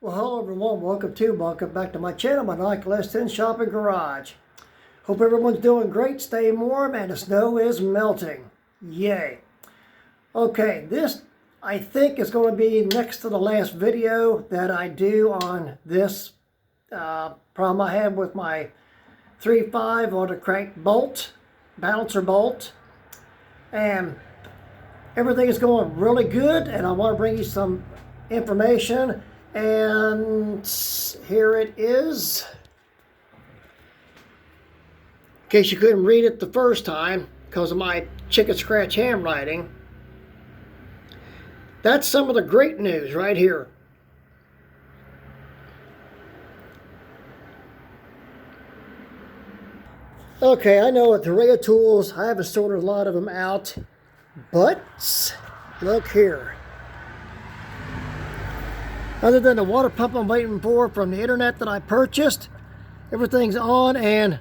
Well, hello everyone, welcome back to my channel, my Nike S10 Shopping Garage. Hope everyone's doing great, staying warm, and the snow is melting. Yay. Okay, this I think is going to be next to the last video that I do on this problem I had with my 3.5 on the crank bolt, balancer bolt. And everything is going really good, and I want to bring you some information. And here it is. In case you couldn't read it the first time because of my chicken scratch handwriting. That's some of the great news right here. Okay, I know at the Ray of Tools, I haven't sorted a lot of them out, but look here. Other than the water pump I'm waiting for from the internet that I purchased, everything's on and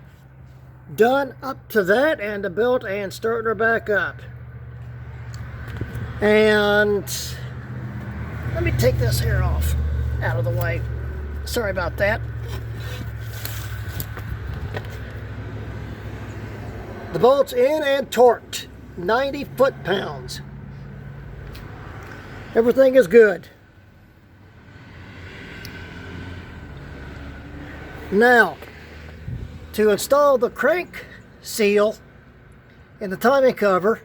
done up to that, and the belt and starting her back up. And let me take this here off, out of the way. Sorry about that. The bolt's in and torqued, 90 foot-pounds. Everything is good. Now, to install the crank seal in the timing cover,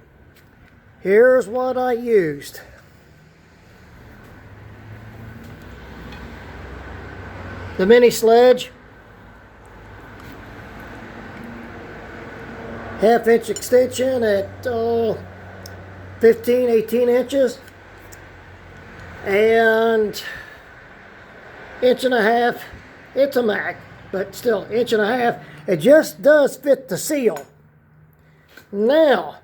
here's what I used. The mini sledge, 1/2 inch extension at 15, 18 inches, and 1.5 inches. It's a Mac, but still 1.5 inches. It just does fit the seal. Now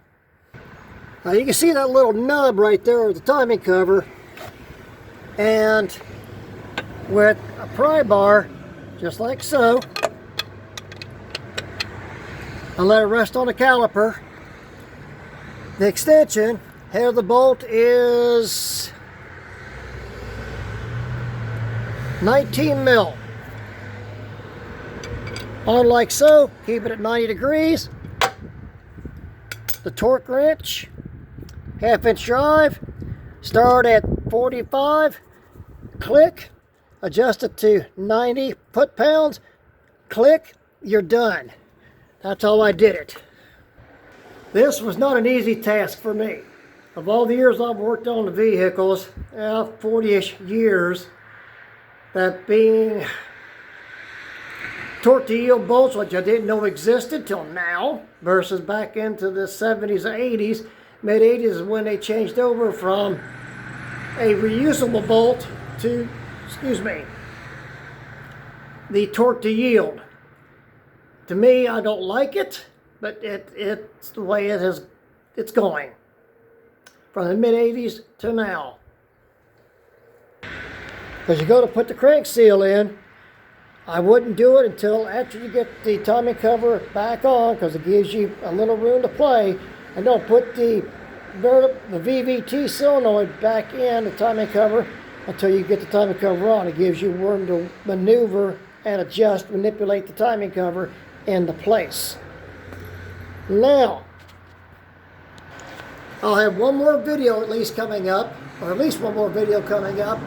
you can see that little nub right there with the timing cover, and with a pry bar, just like so, I let it rest on the caliper. The extension, head of the bolt, is 19 mil. On like so, keep it at 90 degrees. The torque wrench, 1/2 inch drive, start at 45, click, adjust it to 90 foot-pounds, click, you're done. That's how I did it. This was not an easy task for me. Of all the years I've worked on the vehicles, 40-ish years, that being torque to yield bolts, which I didn't know existed till now, versus back into the 70s and 80s. Mid-80s is when they changed over from a reusable bolt to, the torque to yield. To me, I don't like it, but it's the way it's going. From the mid-80s to now. As you go to put the crank seal in, I wouldn't do it until after you get the timing cover back on, because it gives you a little room to play. And don't put the VVT solenoid back in the timing cover until you get the timing cover on. It gives you room to maneuver and adjust, manipulate the timing cover into place. Now, I'll have one more video at least coming up, or at least one more video coming up.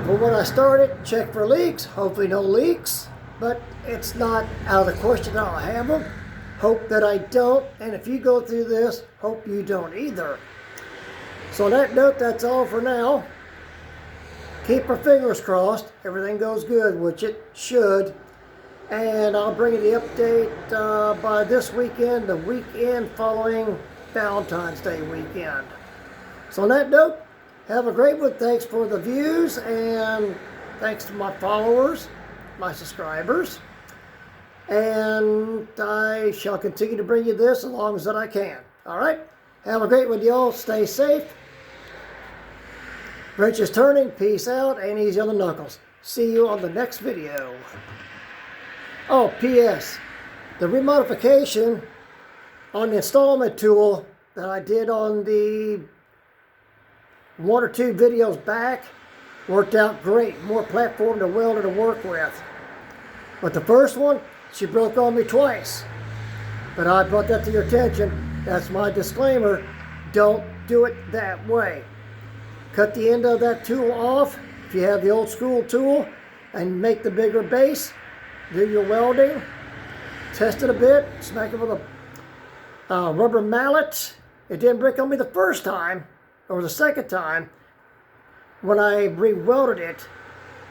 For when I started, check for leaks. Hopefully no leaks, but it's not out of the question that I'll have them. Hope that I don't, and if you go through this, hope you don't either. So on that note, that's all for now. Keep our fingers crossed. Everything goes good, which it should. And I'll bring you the update by this weekend, the weekend following Valentine's Day weekend. So on that note, have a great one. Thanks for the views, and thanks to my followers, my subscribers. And I shall continue to bring you this as long as that I can. All right? Have a great one, y'all. Stay safe. Wrench is turning. Peace out. Ain't easy on the knuckles. See you on the next video. Oh, P.S. The remodification on the installment tool that I did on the 1 or 2 videos back Worked out great. More platform to welder to work with. But the first one, she broke on me twice. But I brought that to your attention. That's my disclaimer. Don't do it that way. Cut the end of that tool off if you have the old school tool and make the bigger base. Do your welding. Test it a bit. Smack it with a rubber mallet. It didn't break on me the first time or the second time when I re-welded it.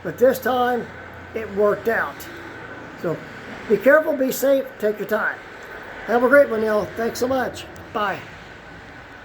But this time it worked out. So be careful, be safe, take your time. Have a great one, y'all. Thanks so much. Bye.